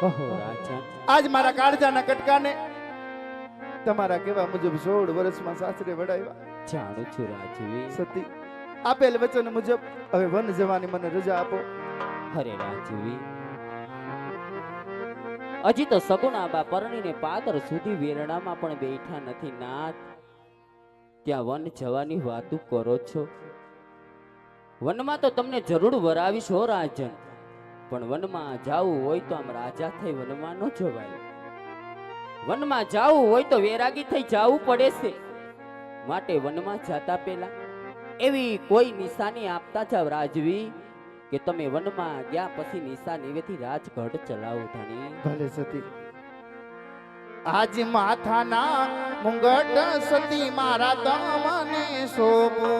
ઓહો રાજન, આજ મારા કાળજાના કટકાને તમારા કેવા મુજબ 16 વર્ષમાં સાસરે વડાવ્યા. જાણું છું રાજવી. સતી આપેલ વચન મુજબ હવે વન જવાની મને રજા આપો. અરે રાજવી, હજી તો સગુણાબા પરણીને પાદર સુધી વેરણામાં પણ બેઠા નથી નાથ, ત્યાં વન જવાની વાતો કરો છો. વનમાં તો તમને જરૂર વરાવીશ હો રાજન, પણ વનમાં જાવું હોય તો આમ રાજા થઈ વનમાં ન જવાય. વનમાં જાવું હોય તો વેરાગી થઈ જાવું પડે છે. માટે વનમાં જતા પહેલા એવી કોઈ નિશાની આપતા જાવ રાજવી કે તમે વનમાં ગયા પછી નિશાનીથી રાજગઢ ચલાવો ધણી. ભલે સતી. આજ માથાના મુંગટ સતી મારા તમને સોપો.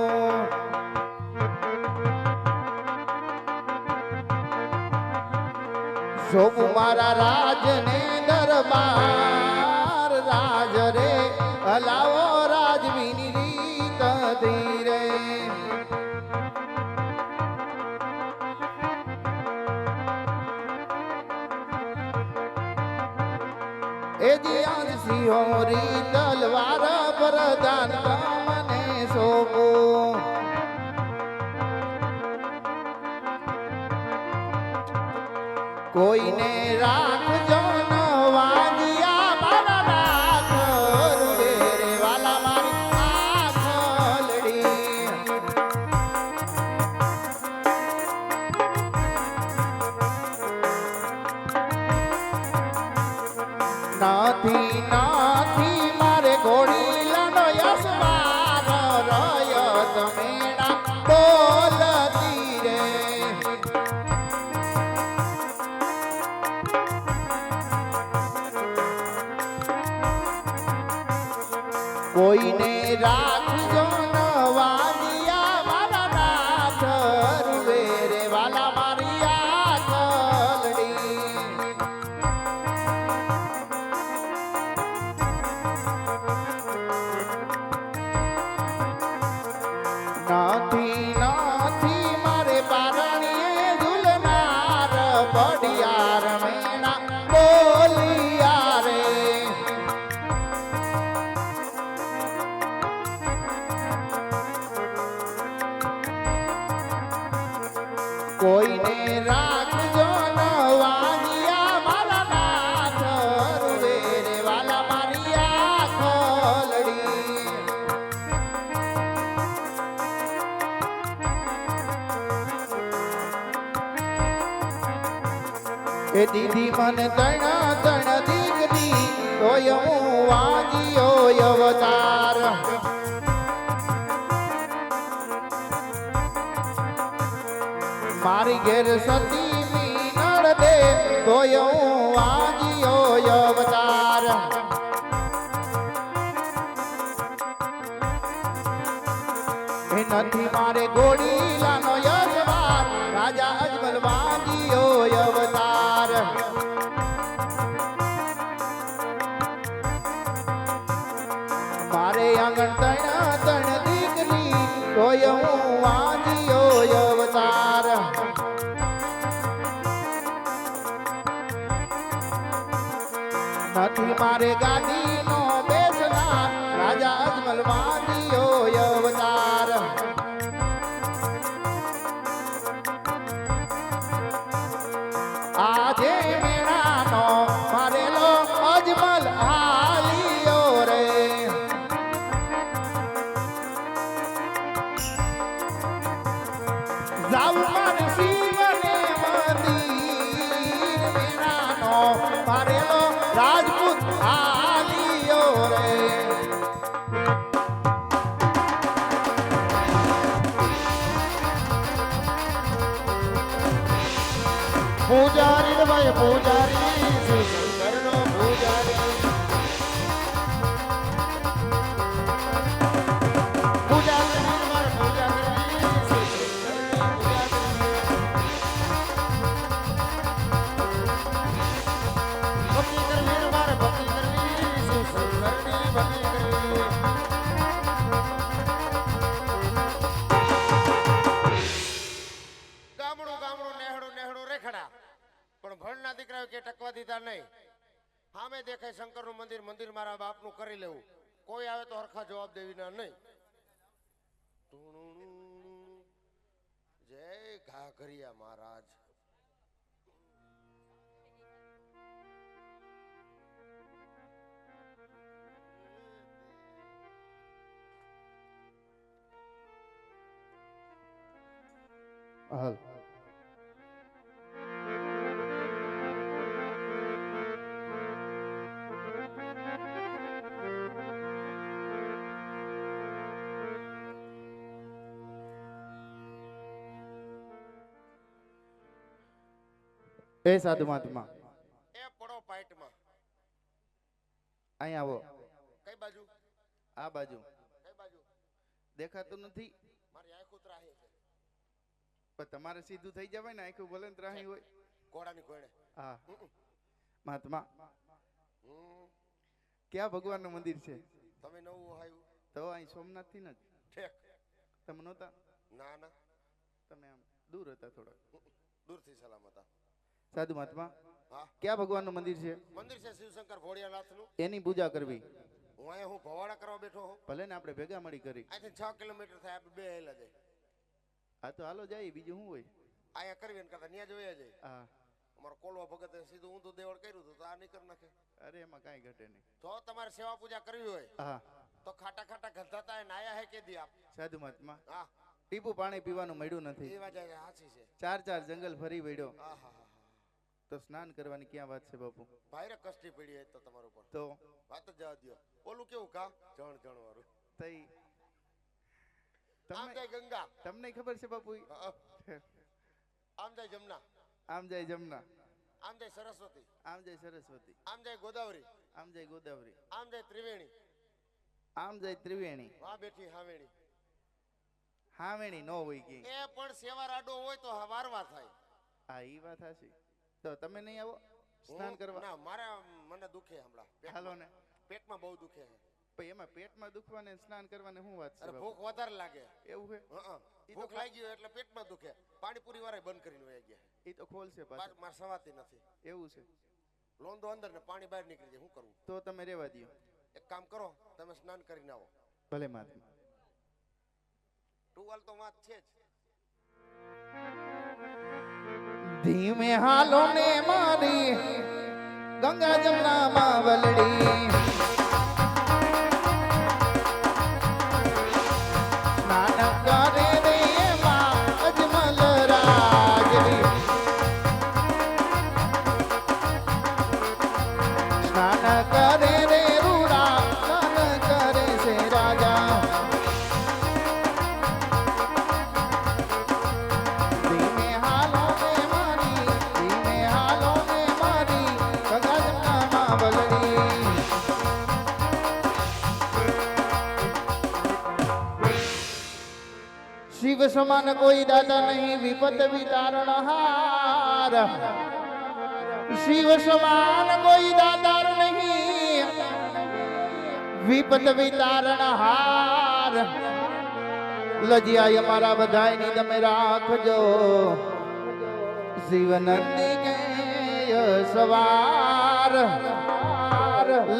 સોપુ મારા રાજને દરબાર રાજ રે હલાવો રાજવીની રીત ધીરે. એ દિયાજ સિંહોરી તલવાર પ્રદાન તમને સોપો. કોઈને રાખજો ન વાંજિયા મારા નાથ રૂવે રે વાલા મારી આખલડી. નાથી નાથી મારે ઘોડીલાનો યશમાન રયત મેણા બોલતી રે. કોઈને રાખજો ન વાંજિયા મારા નાથ રૂવે રે વાલા મારી આખલડી. નાથી નાથી મારે પારણીએ ઝૂલનાર પડિયાર મેણા બોલિયા રે. કોઈને રાખજો ન વાંજિયા મારા નાથ રૂવે રે વાલા મારી આખલડી. એ દીદી મને તણ તણ દીકરી તોય હું વાંજિયો અવતાર. મારી ઘેર સતી મીનળ દે તોય હું વાંજિયો અવતાર. એ નથી મારે ઘોડીલાનો યજમાન રાજા અજમલ વાંજિયો અવતાર. મારે આંગણ તણ તણ દીકરી તોય હું વાંજિયો અવતાર. નથી મારે ગાદીનો બેસનાર રાજા અજમલ વાંજિયો અવતાર. આજે મેણાનો મારેલો અજમલ હાલિયો રે. જાઉં મારે શિવને મંદિર મેણાનો મારેલો રાજપૂત હાલિયો રે. પૂજારી ભાઈ પૂજારી કરનો પૂજારી. પૂજા કરી મારે પૂજા કરવી પૂજા કરવી. ભક્તિ કરવી મારે ભક્તિ કરવી કરવી ભક્તિ કરવી. ગામડું ગામડું નેહડું નેહડું રેખડા પણ ભણના દીકરાઓ કે ટેકવા દીધા નહીં. સામે દેખાય શંકરનું મંદિર, મંદિર મારા બાપનું કરી લેવું. કોઈ આવે તો હરખા જવાબ દેવીના નહીં. જય ઘાઘરિયા મહારાજ. હાલ એ સાધુ મહાત્મા એ પડો પાઇટમાં. અહીં આવો. કઈ બાજુ? આ બાજુ કઈ બાજુ? દેખાતું નથી મારી આંખો ત્રાહી છે. પણ તમારે સીધું થઈ જવાય ને, આખું ભલે ને ત્રાહી હોય. ઘોડાની કોણે. હા મહાત્મા હમ. ક્યાં ભગવાનનું મંદિર છે? તમે નવું આવ્યું તો અહીં સોમનાથ થી જ. ઠેક. તમે નહોતા? ના ના, તમે આમ દૂર હતા થોડા. દૂરથી સલામ હતા. સાધુ મહાત્મા હા, ક્યાં ભગવાનનું મંદિર છે? મંદિર છે શિવશંકર ભોળિયાનાથનું. એની પૂજા કરવી. હું અહીંયા હું ભવાડા કરવા બેઠો હું. ભલે ને આપણે ભેગા મળી કરી. અહીંથી 6 કિલોમીટર થાય, આપણે બે હેલા જાય. હા તો હાલો જાય, બીજું શું હોય. અહીંયા કરવી ને કરતા ન્યા જોયા જાય. હા અમારો કોલવા ભગતે સીધું ઊંધું દેવળ કર્યું હતું, તો આ નહીં કરી નાખે. અરે એમાં કાંઈ ઘટે નહીં. જો તમારે સેવા પૂજા કરવી હોય હા તો ખાટા ખાટા ગંધાતા નાયા હે કે દી આપ. સાધુ મહાત્મા હા, ટીપું પાણી પીવાનું મળ્યું નથી. એ વાત સાચી છે. 4 જંગલ ફરી વળ્યો હા હા હા. તો સ્નાન કરવાની ક્યાં વાત છે બાપુ? ભાઈરે કષ્ટી પડી હોય તો તમારા ઉપર તો વાત જ જવા દ્યો. ઓલું કેવું કા જણ જણ વાળું. તઈ આમ જાય ગંગા, તમને ખબર છે બાપુ? આમ જાય જમના, આમ જાય જમના, આમ જાય સરસ્વતી, આમ જાય સરસ્વતી, આમ જાય ગોદાવરી, આમ જાય ગોદાવરી, આમ જાય ત્રિવેણી, આમ જાય ત્રિવેણી. વાહ બેઠી હાવેણી. હાવેણી નો હોય કે એ પણ સેવા રાડો હોય તો વારવા થાય. હા ઈ વાત હાચી. તો તમે નહીં આવો સ્નાન કરવા? ના, મારા મને દુખે હમણાં. હાલો ને. પેટમાં બહુ દુખે છે. પણ એમાં પેટમાં દુખવાને સ્નાન કરવાને શું વાત છે અરે બાપુ? ભૂખ વધારે લાગે. એવું છે? ભૂખ લાગી હોય એટલે પેટમાં દુખે. પાણીપુરી વાળા બંધ કરીને વયા ગયા. ઈ તો ખોલશે પાછું. મારે સવાતી નથી. એવું છે? લોંદો અંદર ને પાણી બહાર નીકળી જાય. શું કરવું? તો તમે રેવા દ્યો. એક કામ કરો, તમે સ્નાન કરીને આવો. ભલે મહાત્મા. ટુવાલ તો વાત છે જ. ધીમે હાલો ને મારી ગંગા જમના માં વલડી, સ્નાન કરે રે માં અજમલ રાજડી, સ્નાન કરે રે રૂડા, સ્નાન કરે છે રાજા. ધીમે હાલો ને મારી, ધીમે હાલો ને મારી ગંગા જમના માં વલડી. શિવ સમાન કોઈ દાતા નહીં, વિપત વિતારણ હાર. શિવ સમાન કોઈ દાતાર નહીં, વિપત વિતારણ હાર. લજિયા અમારા બધાયની તમે રાખજો, શિવનંદી કે સવાર.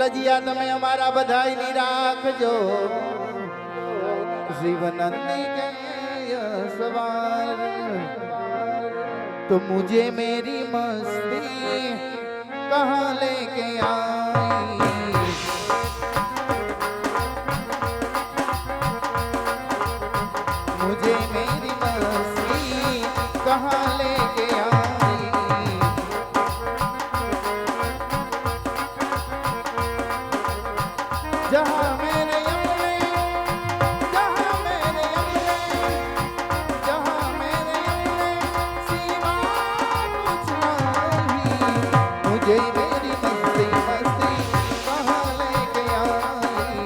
લજિયા તમે અમારા બધાયની રાખજો, શિવનંદી કે सवार. तो मुझे मेरी मस्ती कहाँ लेके आई, मुझे मेरी मस्ती कहाँ लेके आई. जहाँ मेरे अपने, जहाँ मेरे अपने, जहाँ मेरे अपने सिवा कुछ नहीं, मुझे मेरी मस्ती मस्ती कहाँ लेके आई.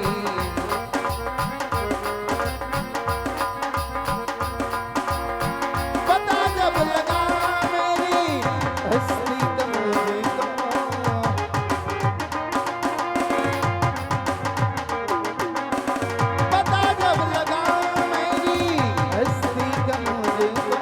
पता जब लगा मेरी हस्ती का मुझको, पता जब लगा मेरी हस्ती का मुझको,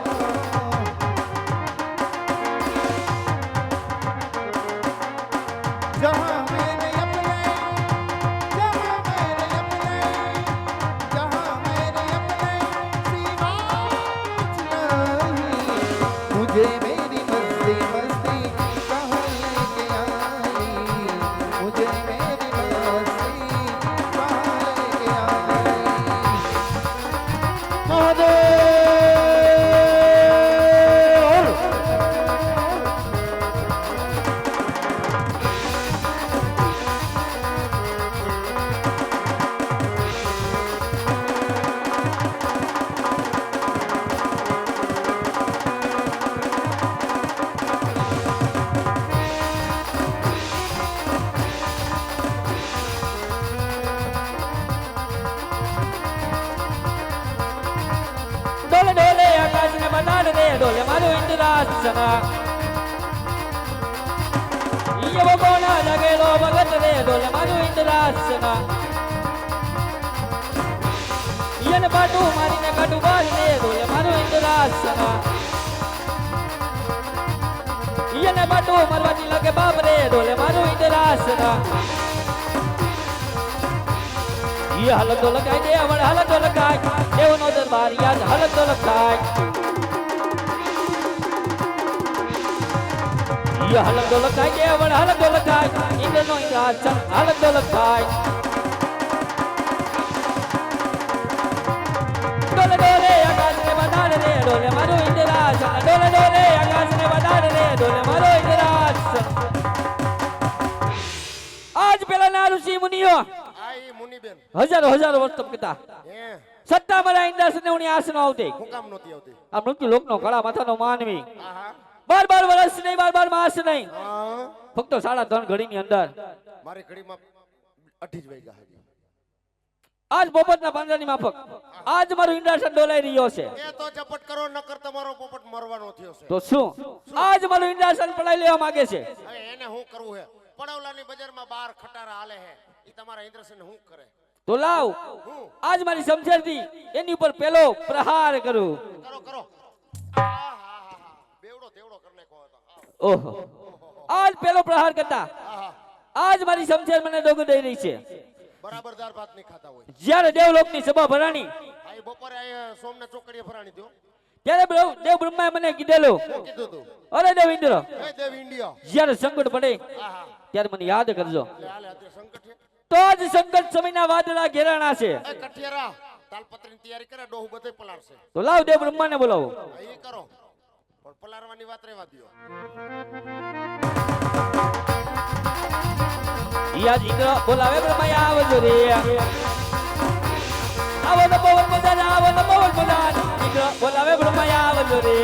ઇન્દ્રાસના ઈયવો કોના લગેલો ભગત રે ડોલે મારું ઇન્દ્રાસના ઈયને પાટું મારીને કાટું બાર રે ડોલે મારું ઇન્દ્રાસના ઈયને પાટું મારવાની લગે બાપ રે ડોલે મારું ઇન્દ્રાસના ઈ હાલતો લગાય દે વણ હાલતો લગાય દેવનો દરબાર યાદ હાલતો લગાય ઈ હાલતો લગાય દે વણ હાલતો લગાય ઇન્દ્રનો ઇન્દ્રાસન હાલતો લગાય ડોલે ડોલે આકાશને વધારે રે ડોલે મારો ઇન્દ્રાસન ડોલે ડોલે આકાશને વધારે રે ડોલે મારો ઇન્દ્રાસન આજ પેલા ના ઋષિ મુનિઓ આ ઈ મુનિબેન હજારો હજારો વર્ષ તપ કરતા હે સત્તા મારા ઇન્દ્રાસને ઉની આસનો આવતી હું કામ નહોતી આવતી આ મૃત્યુ લોકનો કળા માથાનો માનવી આહા 12 વર્ષ નહીં 12 માસ નહીં હા ફક્ત 3.5 ઘડીની અંદર મારી ઘડીમાં 8 જ વાગ્યા હજી આજ પોપટના પાંજરાની માફક આજ મારું ઇન્દ્રાસન ડોલાઈ રહ્યો છે એ તો ઝપટ કરો નકર તમારો પોપટ મરવાનો થયો છે તો શું આજ મારું ઇન્દ્રાસન પડાઈ લેવા માંગે છે હવે એને હું કરવું હે પડવલાની બજારમાં 12 ખટારા હાલે હે ઈ તમારા ઇન્દ્રસન હું કરે તો લાવ આજ મારી સમજણથી એની ઉપર પેલો પ્રહાર કરું કરો કરો આહા બેવડો તેવડો કરી નાખો હતો ઓહો આજ પેલો પ્રહાર કરતા આહા આજ મારી સમજણ મને ડોગો દઈ રહી છે બરાબર દાળ ભાત નહીં ખાતા હોય જ્યારે દેવલોકની સભા ભરાણી આ બપોરે આ સોમના ચોકડીએ ફરાણી દો ત્યારે દેવ બ્રહ્માએ મને કીધેલું શું કીધું તું અરે દેવ ઇન્દ્ર એ દેવ ઇન્ડિયા જ્યારે સંકટ પડે આહા ત્યારે મને યાદ કરજો લે હાલે અત્યારે સંકટ છે તો જ સંકટ સમયના વાદળા ઘેરાણા છે એ કઠિયારા તાલપત્રીની તૈયારી કરે ડોહુ બધે પલાળશે તો લાવ દેવ બ્રહ્માને બોલાવો હા, એ કરો પણ પલાળવાની વાત રહેવા દ્યો યાદ ઇન્દ્ર બોલાવે બ્રહ્માએ આવજો રે આવો તો પવન મજાન આવો તો પવન મજાન ઇન્દ્ર બોલાવે બ્રહ્માએ આવજો રે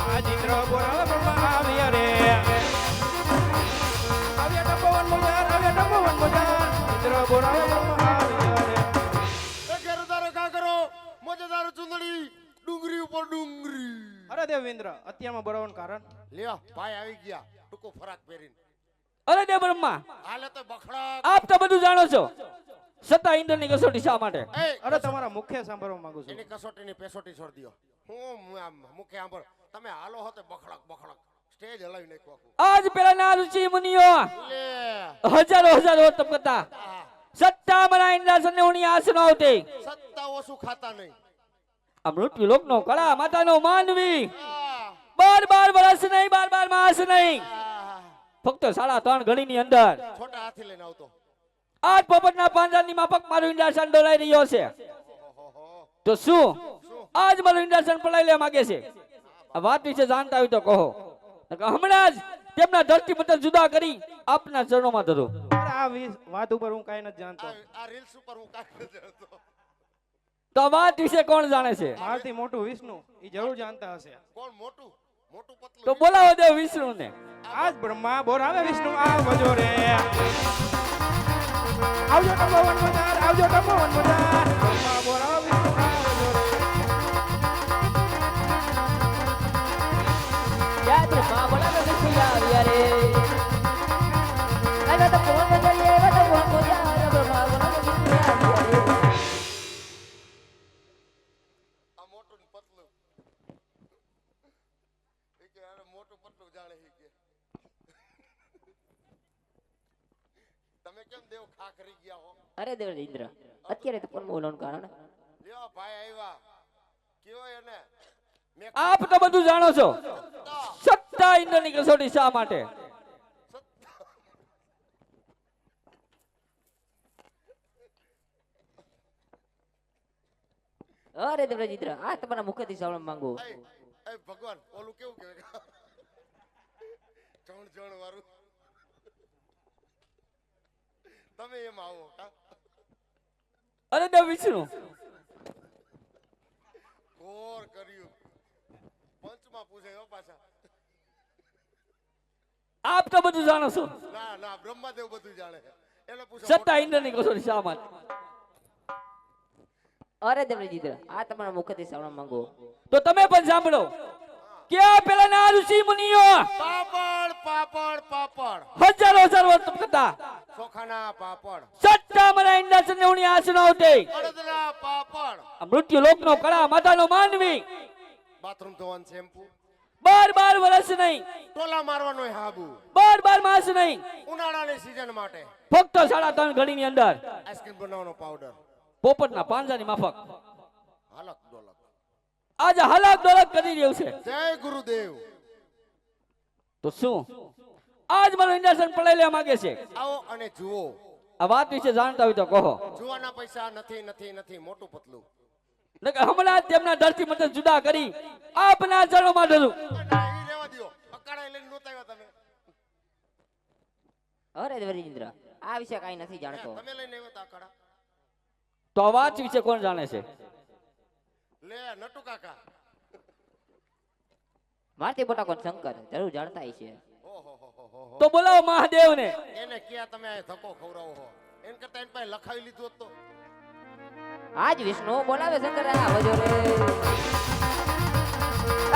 આજ ઇન્દ્ર બોલાવે બ્રહ્મા આવ્યા રે આવ્યા તો પવન મજાર ઇન્દ્ર બોલાવે બ્રહ્મા આવ્યા રે એ ઘેરદારો કા કરો મોજેદારો ચુંદડી ડુંગરી ઉપર ડુંગરી અરે દેવેન્દ્ર અત્યારમાં બોલાવવાનું કારણ લ્યો ભાઈ આવી ગયા ટૂંકો ફરાક પહેરીને અરે દેવ બ્રહ્મા હાલે તો બખડા આપ તો બધું જાણો છો સત્તા ઇન્દ્રની કસોટી શા માટે એ અરે તમારા મુખ્ય સાંભળવા માંગુ છું એની કસોટીની પેસોટી છોડી દ્યો હું આમ મુખે આંભળ તમે હાલો હો તો બખડક બખડક સ્ટેજ હલાવી નાખો આખું આજ પેલા ના ઋષિ મુનિઓ લે હજારો હજારો તપ કરતા આહા, સત્તા મારા ઇન્દ્રાસનને ઉની આસનો આવતી સત્તા ઓછું ખાતા નહીં આ મૃત્યુ લોકનો કળા માતાનો માનવી આહ, 12 વર્ષ નહીં 12 માસ નહીં આહ, ફક્ત 3.5 ઘડીની અંદર છોટા હાથી લઈને આવતો આજ પોપટના પાંજરાની માફક મારું ઇન્દ્રાસન ડોલાઈ રહ્યો છે તો શું આજ મારું ઇન્દ્રાસન પડાઈ લેવા માંગે છે આ વાત વિશે જાણતા હોય તો કહો નકર હમણાં જ તેમના ધરતી મતલબ જુદા કરી આપના ચરણોમાં ધરો અરે આ વાત ઉપર હું કાંઈ નથી જાણતો આ રીલ્સ ઉપર હું કાંઈ નથી જાણતો તો આ વાત વિશે કોણ જાણે છે મારથી મોટું વિષ્ણુ એ જરૂર જાણતા હશે કોણ મોટું મોટું તો પતલું બોલાવો દેવ વિષ્ણુને આજ બ્રહ્મા બોલાવે વિષ્ણુ આવજો રે આવજો તપોવન મજાર આવજો તપોવન મજાર બ્રહ્મા બોલાવે વિષ્ણુ આવજો રે યાદ બ્રહ્મા બોલાવે વિષ્ણુ આવ્યા રે આવ્યા તો કોણ બજારી આવ્યા તો કોણ બોલ્યા બ્રહ્મા બોલાવે વિષ્ણુ આવ્યા રે આ મોટું ને પતલું એ કે આને મોટું પતલું જાણે હી કે તમે કેમ દેવ ખા કરી ગયા હો અરે દેવ ઇન્દ્ર અત્યારે તો કોણ બોલવાનું કારણ લ્યો ભાઈ આવ્યા કયો એને મેં આપ તો બધું જાણો છો સત્તા ઇન્દ્રની કસોટી શા માટે અરે દેવ ઇન્દ્ર આ તમારા મુખથી સાંભળવા માંગુ એ ભગવાન ઓલું કેવું કહેવાય ચણ ચણ વાળું તમે એમ આવો કા અરે દેવ વિષ્ણુ ઘોર કર્યું પંચમાં પૂછે હો પાછા આપ તો બધું જાણો છો ના ના બ્રહ્માદેવ બધું જાણે છે એને પૂછો સત્તા ઇન્દ્રની કસોટી શા માટે અરે દેવજીદ્ર આ તમારા મુખથી સાંભળવા માંગુ. તો તમે પણ સાંભળો ક્યાં પેલા ના ઋષિ મુનિઓ પાપડ પાપડ પાપડ હજારો હજારો વર્ષ તપ કરતા ચોખાના પાપડ સટ્ટા મરા ઇન્દ્રાસન ને ઉની આસનો આવતે અડદના પાપડ આ મૃત્યુ લોકનો કળા માતાનો માનવી બાથરૂમ ધોવાનું શેમ્પુ 12 વર્ષ નહીં ટોલા મારવાનો હાબુ 12 માસ નહીં ઉનાળાની સીઝન માટે ફક્ત 3.5 ઘડીની અંદર આઈસ્ક્રીમ બનાવવાનો પાવડર પોપટના પાંજરાની માફક હાલક ડોલક આજે હલાક ડોલક કરી રહ્યું છે. જય ગુરુદેવ. તો શું આજ મારું ઇન્ડક્શન પડાઈ લેવા માંગે છે? આવો અને જુઓ. આ વાત વિશે જાણતા હોય તો કહો. જુવાના પૈસા નથી નથી નથી મોટું પતલું નકર હમણાં જ તેમના ધરતી મતલબ જુદા કરી આપના ચરણોમાં ધરું. ઈ રહેવા દ્યો. અકાળાએ લઈને નહોતા આવ્યા તમે. અરે દેવજીદ્ર આ વિશે કાંઈ નથી જાણતો. તમે લઈને આવ્યા તા અકાળા. તો આ વાત વિશે કોણ જાણે છે? લે નટુ કાકા. મારતી મોટા કોણ શંકર જરૂર જાણતા હશે. તો બોલાવો મહાદેવને. એને ક્યાં તમે આ ધક્કો ખવડાવો છો? એન કરતા એન પાસે લખાવી લીધું હોત તો. આજ વિષ્ણુ બોલાવે શંકર આવજો રે.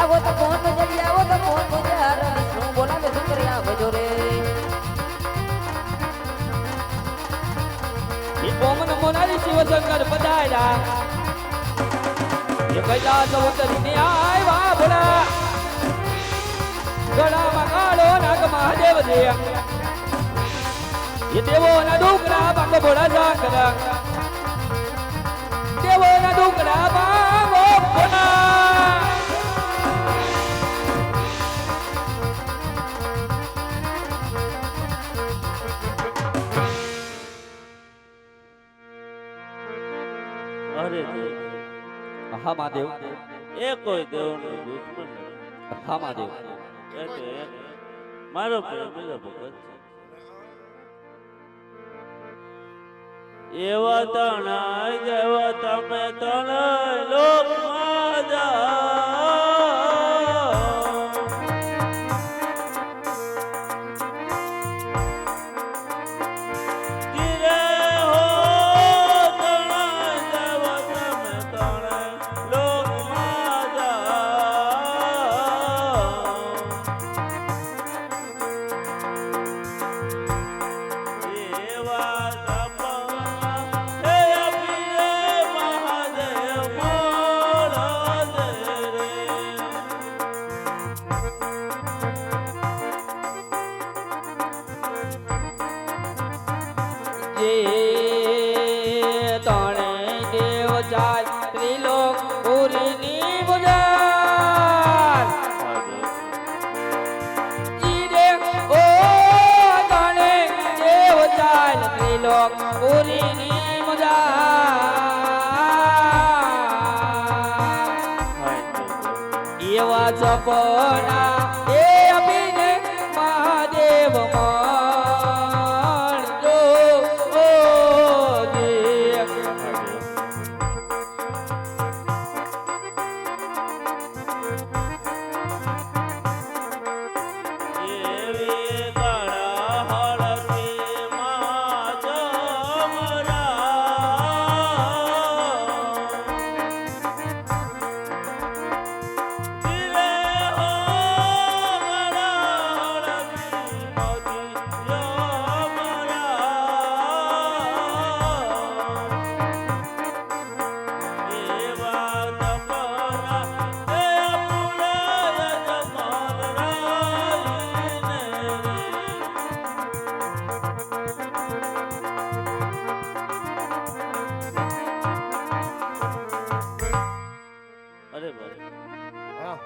આવો તો કોણ બજારી આવો તો કોણ બજાર વિષ્ણુ બોલાવે શંકર આવજો રે. એ કોમન મોનારી શિવશંકર પધાર્યા એ કૈલાસ અવતરીને આવ્યા ભોળા ગળામાં કાળો નાગ મહાદેવ દે એ દેવોના ડુંગરા ભાંગો ભોળા શંકર દેવોના ડુંગરા ભાંગો ભોળા. અરે હા મહાદેવ. એ કોઈ દેવનો દુશ્મન નથી. હા મહાદેવ. એ તો એક મારો પ્રેમીલો ભગત છે. એવા તણાય જેવા તમે તણાય લોકમાં જાઓ. ધીરે હો તણાય જેવા તમે તણાય લોકમાં જાઓ. એવા તપના હે અભિરે મહાદેવ મોળા દે રે. જે તણે દેવ ચાલ ત્રિલોક પુરીની બજાર જીરે ઓ તણે દેવ ચાલ ત્રિલોક પુરીની બજાર એવા સપના એ અભિને મહાદેવ માણજો ઓ દેવ. એવી કાળા હળદી માં જમરા. ધીરે હો કાળા હળદી મોતી જમરા. એવા તપના હે પુરા જમાલ રાઈને રે. અરે ભાઈ હા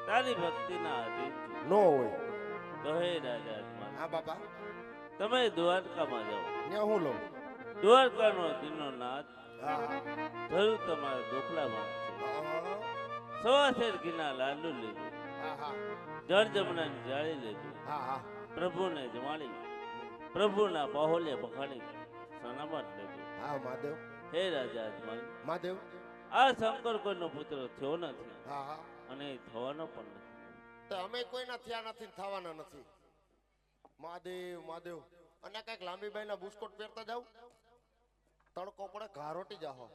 તારી ભક્તિના આધીન છું. નો હોય. તો હે રાજા અજમાન, હા બાપા તમે દ્વારકામાં જાઓ. ન્યા હું લઉં. દ્વારકાનો દીનોનાથ હા જરૂર તમારા દોખલામાં છે. હા સવાસેર ઘીના લાડુ લીધું, હા હા જળ જમનાની જાળી લીધું, હા હા પ્રભુને જમાડી પ્રભુના બાહોલે બખાડી સલામત લીધું. હા મહાદેવ હે રાજા અજમાન, મહાદેવ આ શંકર કોઈનો પુત્ર થયો નથી હા હા અને એ થવાનો પણ નથી. તો અમે કોઈના થયા નથી ને થવાના નથી. મહાદેવ મહાદેવ અને કઈક લાંબીબાઈ ના બુસ્કોટ પહેરતા જાવ. તડકો પડે ઘા રોટી જાહો.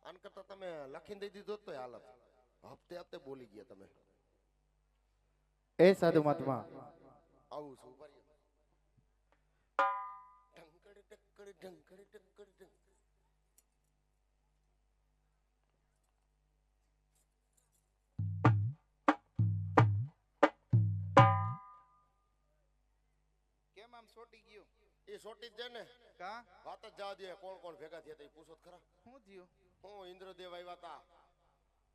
આન કરતા તમે લખીને દઈ દીધો તો હાલત. હપ્તે હપ્તે બોલી ગયા તમે. એ સાધુ મહાત્મા આવું છું ઉભા રહ્યો. ઢંકડી ઢંકડી ઢંકડી ઢંકડી ઢંકડી. કેમ આમ સોટી ગયું? એ સોટી જ જાય ને. કા વાત જ જવા દે. કોણ કોણ ભેગા થયા હતા એ પૂછો તો ખરા. શું થયું? હું ઇન્દ્રદેવ આવ્યા હતા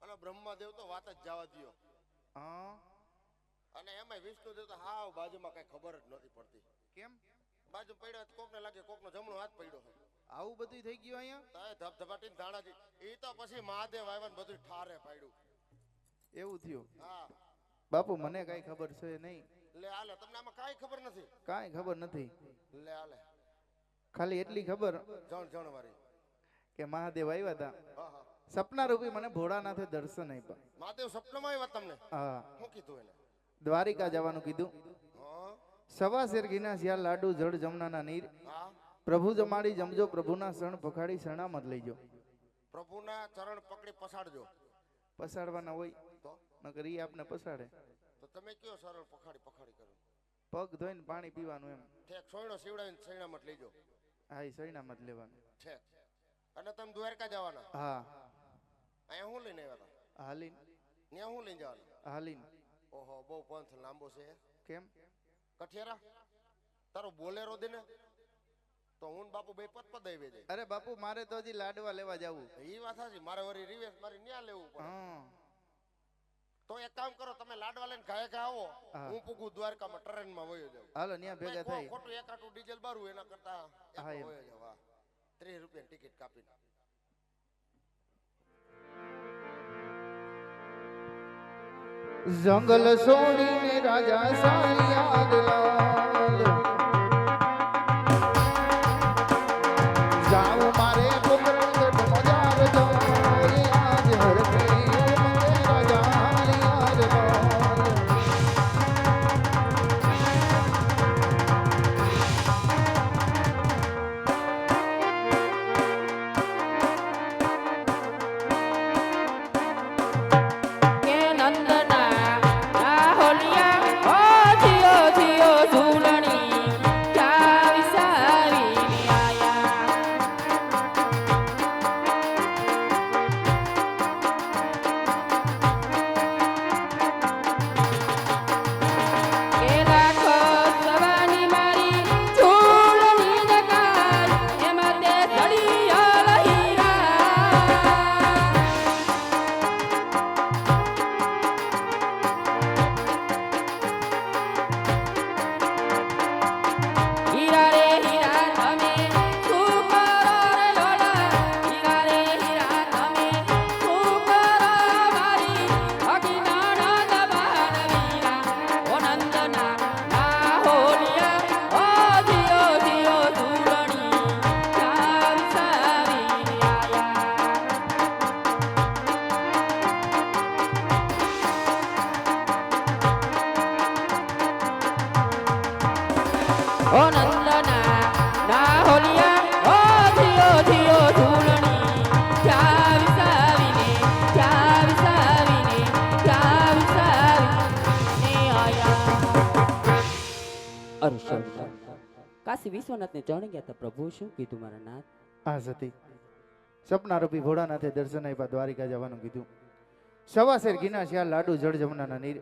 અને બ્રહ્માદેવ તો વાત જ જવા દ્યો. હા અને એમાં વિષ્ણુદેવ તો હાવ બાજુમાં કઈ ખબર જ નથી પડતી. કેમ બાજુ પડ્યો કોકને લાગે કોકનો જમણો હાથ પડ્યો હોય. આવું બધું થઈ ગયું અહીંયા? તાય ધબધબાટી ધાણાજી એ તો પછી મહાદેવ આવ્યા ને બધું ઠારે પાડ્યું. એવું થયું? હા બાપુ મને કઈ ખબર છે નહીં. લે હાલે તમને આમાં કાંઈ ખબર નથી. કાંઈ ખબર નથી. લે હાલે ખાલી એટલી ખબર જણ જણ વાળી કે મહાદેવ આવ્યા હતા. હા હા સપના રૂપી મને ભોળાનાથે દર્શન આપ્યા. મહાદેવ સપનામાં આવ્યા તમને? હા શું કીધું એને? દ્વારિકા જવાનું કીધું. હા સવા શેર ઘીના શિયાળ લાડુ જળ જમનાના નીર હા પ્રભુ જમાડી જમજો પ્રભુના શરણ પખાડી શરણામત લઈજો. પ્રભુના ચરણ પકડી પછાડજો. પસાડવાના હોય તો નકર ઈ આપને પસાડે. તો તમે કયો સરળ પખાડી પખાડી કરો? પગ ધોઈને પાણી પીવાનું એમ. ઠેક સોયણો સીવડાવીને સૈણામત લઈજો. હા ઈ શરણામત લેવાનું. ઠેક અને તમે દ્વારકા જવાના? હા અહીંયા હું લઈને આવ્યા હતા? હાલીન ત્યાં હું લઈને જવાના? હાલીન. ઓહો બહુ પંથ લાંબો છે. કેમ? કઠિયારા તારો બોલેરો દે ને તો હું ને બાપુ બે પદ પદ આવી જાય. અરે બાપુ મારે તો હજી લાડવા લેવા જવું. એ વાત સાચી. મારે વળી રિવેશ મારી ન્યા લેવું પડે. હા તો એક કામ કરો તમે લાડવા લઈને ઘાય ઘા આવો. હા. હું પૂગું દ્વારકામાં ટ્રેનમાં વયો જાઉં. હાલો ન્યા ભેગા થઈ. ખોટું એકાટું ડીઝલ બારું એના કરતા હા, એમ. વયો જાવ. હા 30 રૂપિયાની ટિકિટ કાપીને. જંગલ છોડીને રાજા સારિયાદ લાલ જાઉં મારે પોકરણ મજાર જોઈ આજ હરખી ઉમંગે રાજા હાલિયાદ લાલ કે નંદના રાહોલિયા ઓ જીઓ જીઓ ઝૂલણી ચાવી સાવીને આયા કે લાખો સવાની મારી ઝૂલણી જગાય એમાં તે સળિયા લહીરા હીરા રે હીરા તમે શું કરો રે લોલા હીરા રે હીરા તમે શું કરો મારી અગિનાના દબાણ વીરા ઓ નંદના ના હોલિયા ઓ જીઓ જીઓ ઝૂલણી ચાવ સાવીને આયા ઓ નંદના ના હોલિયા ઓ જીઓ જીઓ ઝૂલણી ચાવી સાવીને આયા અરે શંકર, કાશી વિશ્વનાથને ચરણે ગયા હતા. પ્રભુ શું કીધું મારા નાથ? આ સતી સપના રૂપી ભોળાનાથે દર્શન આપ્યા. દ્વારિકા જવાનું કીધું. સવા શેર ઘીના શિયાળ લાડુ જળ જમનાના નીર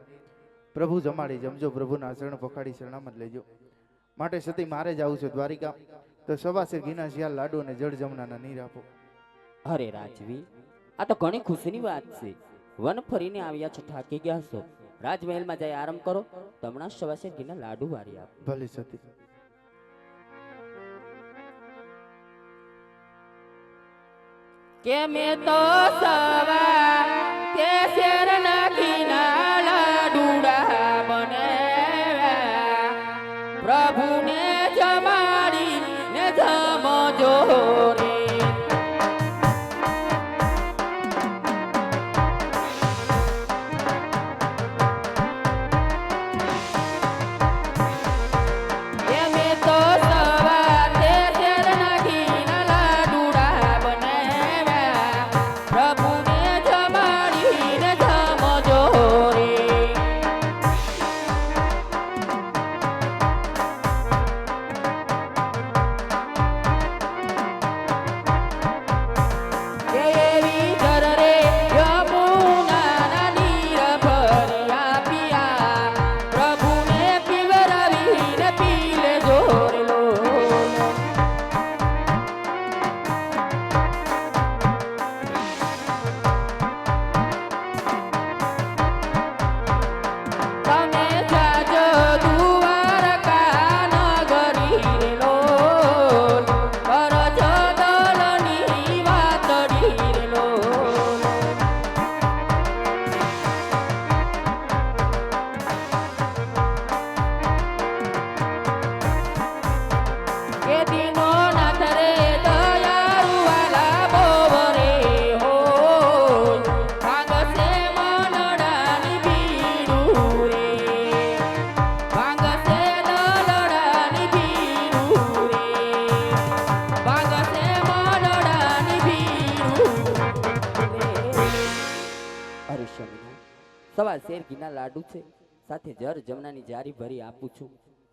પ્રભુ જમાડી જમજો પ્રભુના શરણ પખાડી શરણામત લેજો. માટે સતી મારે જવું છે દ્વારિકા. તો સવા શેર ઘીના શિયાળ લાડુ અને જળ જમનાના નીર આપો. અરે રાજવી, આ તો ઘણી ખુશીની વાત છે. વન ફરીને આવ્યા છો, થાકી ગયા છો. રાજમહેલમાં જઈ આરામ કરો. તમણા સવાશે ઘીના લાડુ વારી આપો. ભલે સતી. કે મેં તો સવા તે શેર નાખીના લાડુડા બનાવ્યા પ્રભુને જમાડી ને જમજો રે કે મેં તો સવા તે શેર નાખીના લાડુડા બનાવ્યા સવા શેર ઘીના લાડુ છે, સાથે જર જમનાની જારી ભરી આપું છું.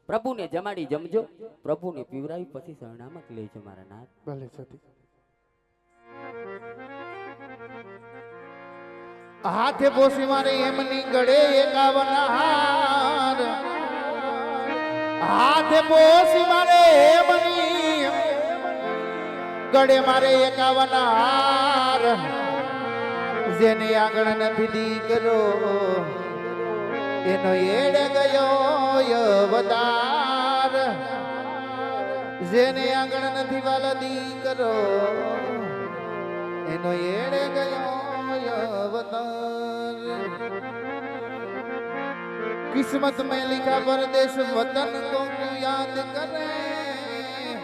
પ્રભુને જમાડી જમજો, પ્રભુને પીવરાવી પછી શરણામત લેજો મારા નાથ. ભલે સતી. હાથે પોસી મારે એમની ગળે 51 હાર, હાથે પોસી મારે એમની ગળે મારે 51 હાર, જેને આંગણ નથી દીકરો એનો એડે ગયો અવતાર, જેને આંગણ નથી વાલા દીકરો એનો એડે ગયો अवतार। किस्मत में लिखा परदेश वतन को क्यों याद करें,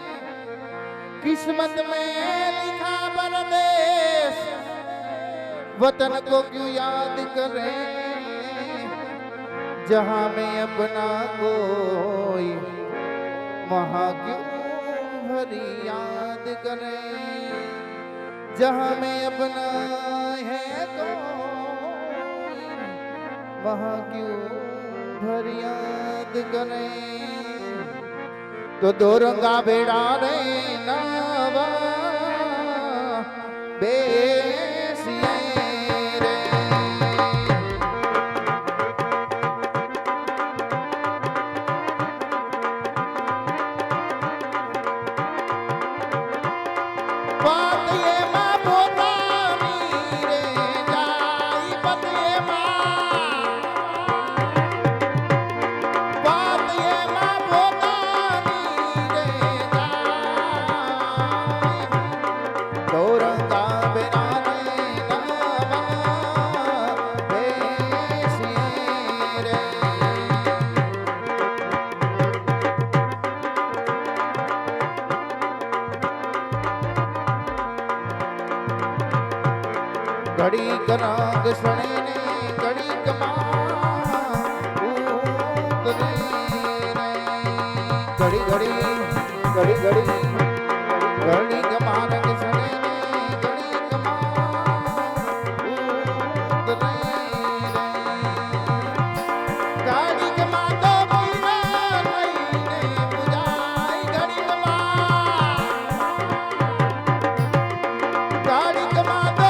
किस्मत में लिखा परदेश वतन को क्यों याद करें, जहां में अपना कोई वहां क्यों भरी याद करें, जहां में अपना है तो वहां क्यों भर याद करें, तो दो रंगा बेड़ा रे नावा बेसिए रे, बात ये घड़ी कनाग सने ने घड़ी कमा उतरे ने, घड़ी घड़ी घड़ी घड़ी घड़ी कमान सने ने घड़ी कमा उतरे ने, गाड़ी कमा तो बीरा नहीं ने बुझाई, घड़ी कमा गाड़ी कमा तो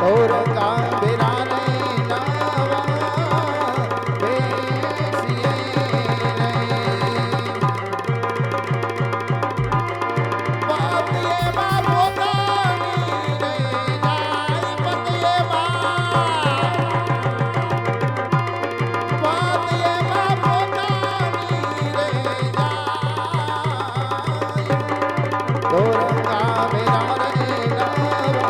और का बिराने नावा बेसिए रे, बात ये माँ पोतानी रे जाई, बात ये माँ पोतानी रे जाई, और का बिराने नावा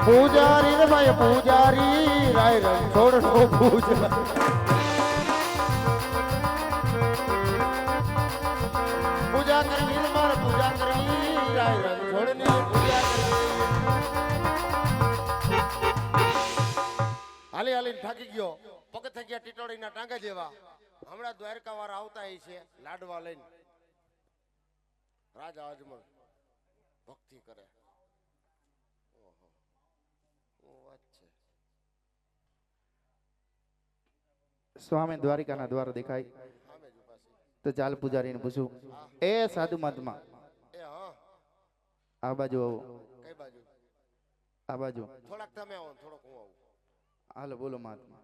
પૂજારી રે ભાઈ પૂજારી રાય રંગ છોડનો પૂજા, પૂજા કરવી રે મારે પૂજા કરવી રાય રંગ છોડની પૂજા કરવી. હાલી હાલીને થાકી ગયો, પગ થઈ ગયા ટીટોળીના ટાંગા જેવા. હમણાં દ્વારકા વાળા આવતા હશે છે લાડવા લઈને, રાજા અજમલ ભક્તિ કરે. સ્વામી દ્વારિકાના દ્વાર દેખાય તો ચાલ પૂજારીને પૂછું, એ સાધુ મહાત્મા એ હા આ બાજુ આવો, કઈ બાજુ? આ બાજુ. થોડાક તમે આવો, થોડોક હું આવું. હાલો બોલો મહાત્મા.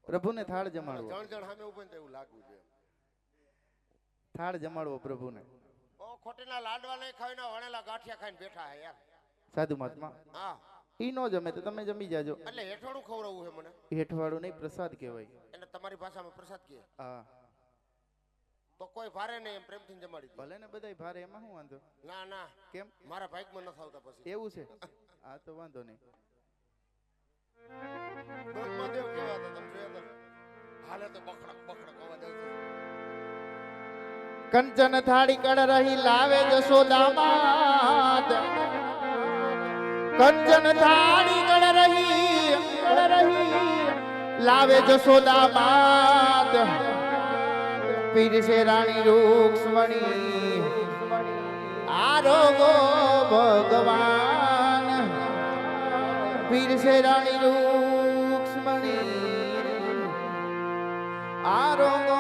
પ્રભુને થાળ જમાડવો, જણ જણ સામે ઉભો ને તો એવું લાગવું છે. થાળ જમાડવો પ્રભુને. ઓ ખોટીના લાડવા નહીં ખાઈને વણેલા ગાંઠિયા ખાઈને બેઠા હે યાર. સાધુ મહાત્મા હા ઈ નો જમે તો તમે જમી જાજો. એટલે હેઠવાડું ખવડાવવું છે મને. હેઠવાડું નહીં, પ્રસાદ કહેવાય. એટલે તમારી ભાષામાં પ્રસાદ કહે. હા તો કોઈ ભારે નહીં, એમ પ્રેમથી જમાડી દે. ભલે ને બધાય ભારે, એમાં શું વાંધો? ના ના કેમ? મારા ભાગમાં નથી આવતા પછી. એવું છે? આ તો વાંધો નહીં. બ્રહ્મદેવ કેવા હતા તમે જોયા હતા? હાલે તો બખડક બખડક અવાજ આવતો. કંચન થાળી કળ રહી લાવે જશોદા માત કંચન થાળી કળ રહી લાવે જશોદા માત પીરસે રાણી રૂક્ષ્મણી આરોગો ભગવાન પીરસે રાણી રૂક્ષ્મણી આરોગો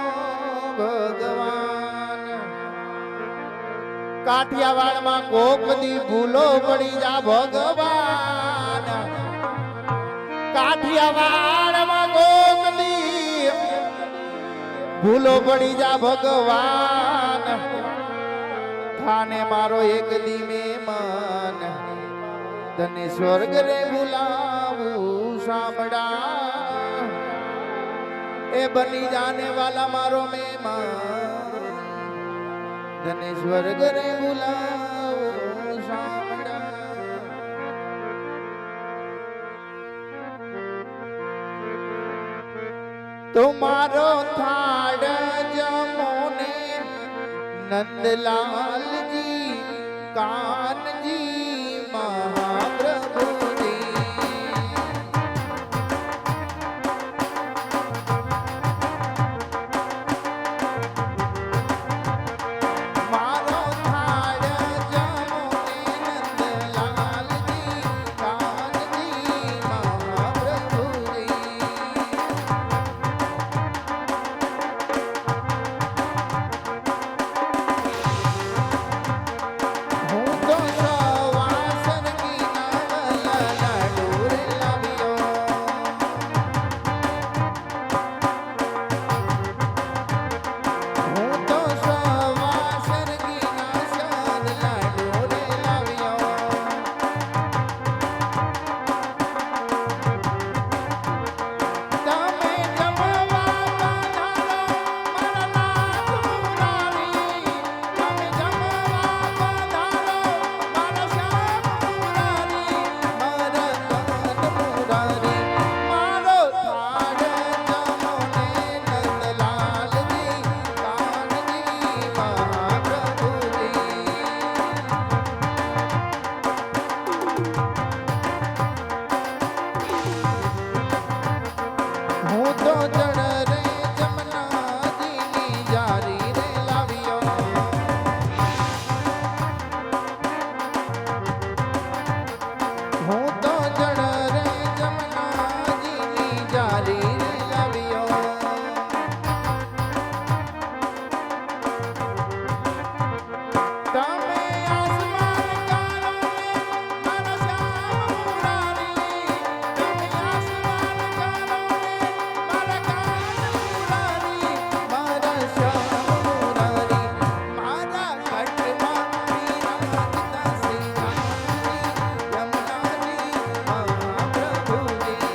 ભગવાન કાઠિયાવાડમાં કોક દી ભૂલો પડી જા ભગવાન કાઠિયાવાડમાં કોક દી ભૂલો પડી જા ભગવાન થાને મારો એક દી મન તને સ્વર્ગ રે ભૂલાવું સાંભળા એ બની જાને વાલા મારો મહેમાન તને સ્વર્ગ રે ભૂલાવું સાંભળા તમારો થાળ જમોને નંદલાલજી કાનજી મહાપ્રભુજી મારો થાળ જમોને નંદલાલજી કાનજી મહાપ્રભુજી હું તો સવાસર કિનારા લાડુ રે લાવ્યો હું તો સવાસર કિનારા લાડુ રે લાવ્યો તમે જમવા પધારો મારા નાથુરારી તમે જમવા પધારો મારા શ્યામુરારી મારા કાનમુરારી મારો થાળ જમોને નંદલાલજી કાનજી મહાપ્રભુજી હું તો ચડ રે જમનાજીની જારી રે લાવ્યો હું તો ચડ રે જમનાજીની જારી રે લાવ્યો તમે આસમાન કારો મારા શ્યામુરારી તમે આસમાન કારો મારા કાનમુરારી મારા શ્યામુરારી મારા ઘટમાં વિરાજતા શ્રીરામજી યમુનાજી મહાપ્રભુજી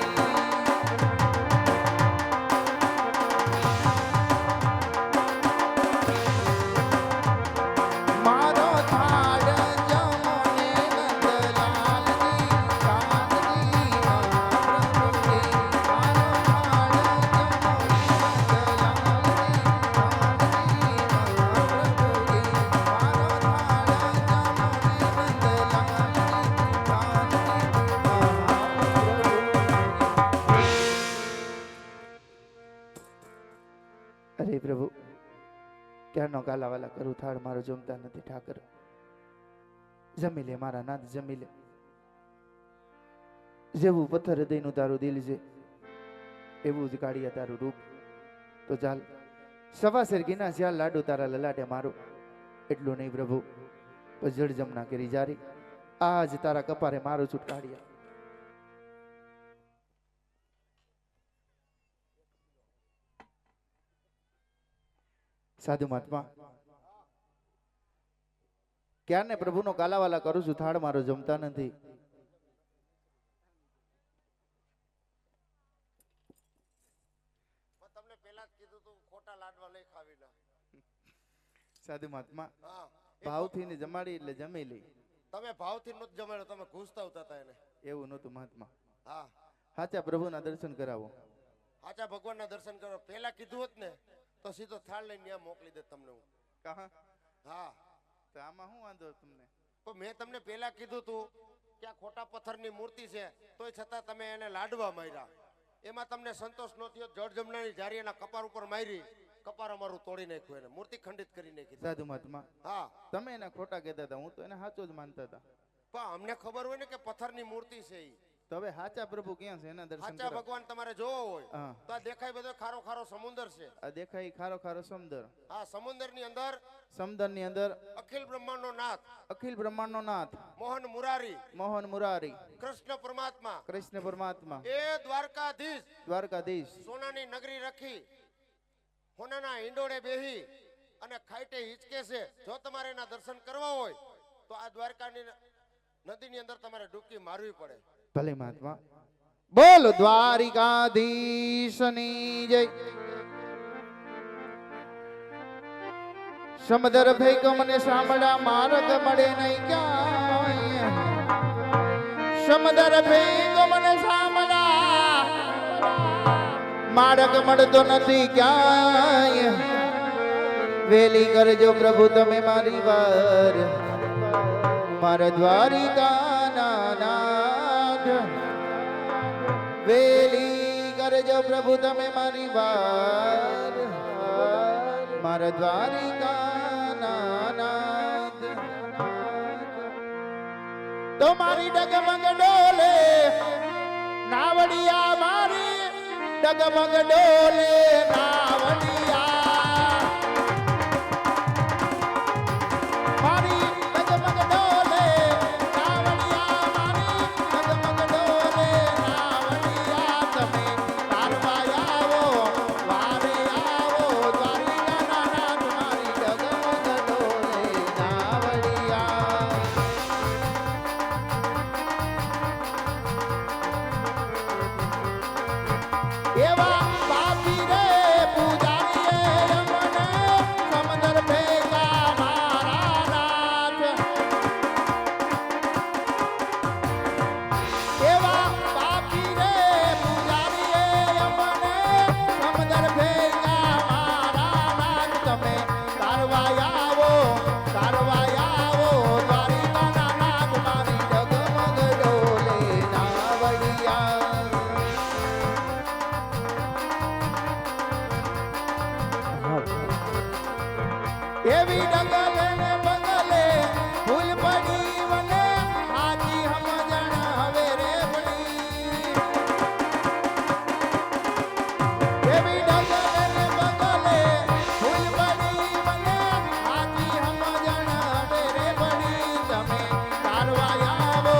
મારો થાળ જમોને નંદલાલજી કાનજી મહાપ્રભુજી મારો થાળ જમોને નંદલાલજી કાનજી મહાપ્રભુજી મારો થાળ જમોને નંદલાલજી કાનજી અરે પ્રભુ ક્યારનો કાલાવાલા કરું થાળ મારો જમતા નથી ઠાકર જમી લે મારા નાથ જમી લે જેવું પથ્થર હૃદયનું તારું દિલ છે એવું જ કાઢિયા તારું રૂપ તો ચાલ સવાસેર ગીના શ્યાલ લાડુ તારા લલાટે મારું એટલું નહીં પ્રભુ પણ જળ જમના કરી જારી આજ તારા કપારે મારું છૂટ કાઢિયા સાધુ મહાત્મા ક્યારને પ્રભુનો કાલાવાલા કરું છું થાળ મારો જમતા નથી તમને પહેલા જ કીધું તું ખોટા લાડવા લઈ ખાવીના સાધુ મહાત્મા હા ભાવથી ને જમાડી એટલે જમી લઈ તમે ભાવથી નત જમાડ્યો તમે ઘૂસતા હતા એને એવું નહોતું મહાત્મા હા સાચા પ્રભુના દર્શન કરાવો સાચા ભગવાનના દર્શન કરો પહેલા કીધું હોત ને તો સીધો થાળ લઈને ત્યાં મોકલી દે તમને હું કહા હા તો આમાં શું વાંધો તમને? પણ મેં તમને પહેલા કીધું તું કે આ ખોટા પથ્થરની મૂર્તિ છે, તોય છતાં તમે એને લાડવા માર્યા. એમાં તમને સંતોષ ન થયો. જળ જમનાની જારી એના કપાર ઉપર મારી, કપાર અમારું તોડી નાખ્યું, એને મૂર્તિ ખંડિત કરી નાખી. સાધુ મહાત્મા, હા તમે એને ખોટા કહેતા હતા, હું તો એને સાચો જ માનતા હતા. પણ અમને ખબર હોય ને કે પથ્થરની મૂર્તિ છે ઈ. તો હવે સાચા પ્રભુ ક્યાં છે એના દર્શન સાચા કરો. ભગવાન તમારે જોવો હોય હા. તો આ દેખાય બધો ખારો ખારો સમુદ્ર છે. આ દેખાય ખારો ખારો સમુદ્ર. આ સમુદ્રની અંદર સમુદ્રની અંદર અખિલ બ્રહ્માંડનો નાથ અખિલ બ્રહ્માંડનો નાથ મોહન મુરારી મોહન મુરારી કૃષ્ણ પરમાત્મા કૃષ્ણ પરમાત્મા એ દ્વારકાધીશ દ્વારકાધીશ સોનાની નગરી રાખી હોનાના હિંડોળે બેહી અને ખાઈટે હિચકે છે. જો તમારે એના દર્શન કરવા હોય તો આ દ્વારકાની નદીની અંદર તમારે ડૂબકી મારવી પડે. ભલે મહાત્મા. બોલો દ્વારિકાધીશની જય. સમદર ભેગો મને સાંભળા માર્ગ મળે નહીં ક્યાંય. સમદર ભેગો મને સાંભળા માર્ગ મળતો નથી ક્યાંય. વેલી કરજો પ્રભુ તમે મારી વાર, મારા દ્વારિકાના નાથ. વેલી કરજો પ્રભુ તમે મારી વાર, મારા દ્વારિકાના નાથ. તો મારી ડગમગ ડોલે નાવડિયા, મારી ડગમગ ડોલે નાવડિયા. મારી ડગમગ ડોલે નાવડિયા, મારી ડગમગ ડોલે નાવડિયા. તમે તારવા આવો, વારે આવો, દ્વારિકાના નાથ. મારી ડગમગ ડોલે નાવડિયા. એવા પાપી રે પૂજારીએ અમને સમંદર ભેગા મારા નાથ. એવા પાપી રે પૂજારીએ અમને સમંદર ભેગા મારા નાથ. તમે તારવા આવો, તારવા આવો, દ્વારિકાના નાથ. મારી ડગમગ ડોલે નાવડિયા. એવી ડગલે ને બગલે ફૂલ પડી વને, હાજી સમજણ હવે રે પડી. એવી ડગલે ને બગલે ફૂલ પડી વને, હાજી સમજણ હવે રે પડી. તમે તારવા આવો,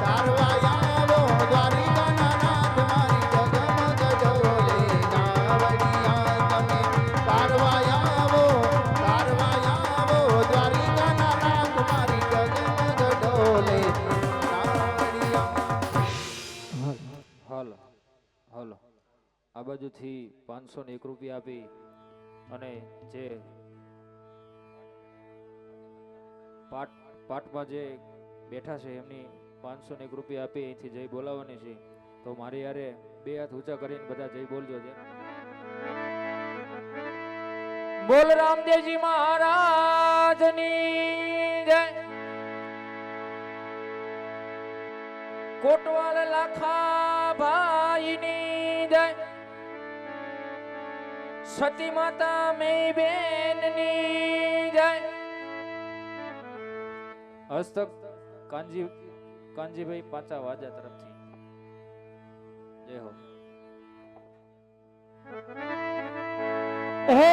તારવા આવો, દ્વારિકાના નાથ. મારી ડગમગ ડોલે નાવડિયા. તમે તારવા આવો, તારવા આવો, દ્વારિકાના નાથ. મારી ડગમગ ડોલે નાવડિયા. હાલો હાલો આ બાજુથી 501 રૂપિયા આપી અને જે પાઠમાં જે બેઠા છે એમની 501 રૂપિયા આપી અહીંથી જય બોલાવવાની છે. તો મારી યારે 2 હાથ ઊંચા કરીને બધા જય બોલજો છે. બોલ રામદેવજી મહારાજની જય. કોટવાલ લાખા ભાઈની જય. સતી માતા મેં બેનની જય. હસ્તક કાનજીભાઈ પાચા વાજા તરફથી જય હો. હે